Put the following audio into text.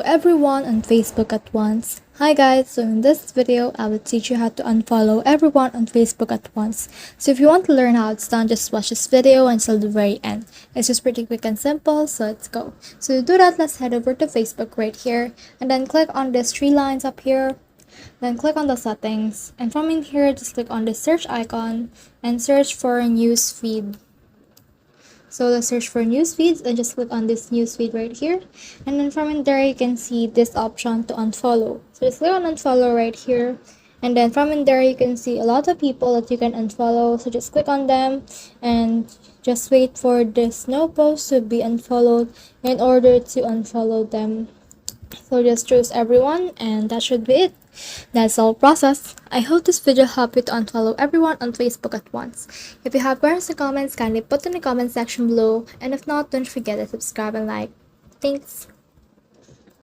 unfollow everyone on Facebook at once. Hi guys, so in this video, I will teach you how to unfollow everyone on Facebook at once. So if you want to learn how it's done, just watch this video until the very end. It's just pretty quick and simple, so let's go. So to do that, let's head over to Facebook right here, and then click on these three lines up here. Then click on the settings, and from in here, just click on the search icon and search for news feed. So let's search for news feeds and just click on this news feed right here, and then from in there you can see this option to unfollow. So just click on unfollow right here, and then from in there you can see a lot of people that you can unfollow. So just click on them and just wait for this no post to be unfollowed in order to unfollow them. So just choose everyone, and that should be it. That's all process. I hope this video helped you to unfollow everyone on Facebook at once. If you have questions or comments, kindly put in the comment section below, and if not, don't forget to subscribe and like. Thanks.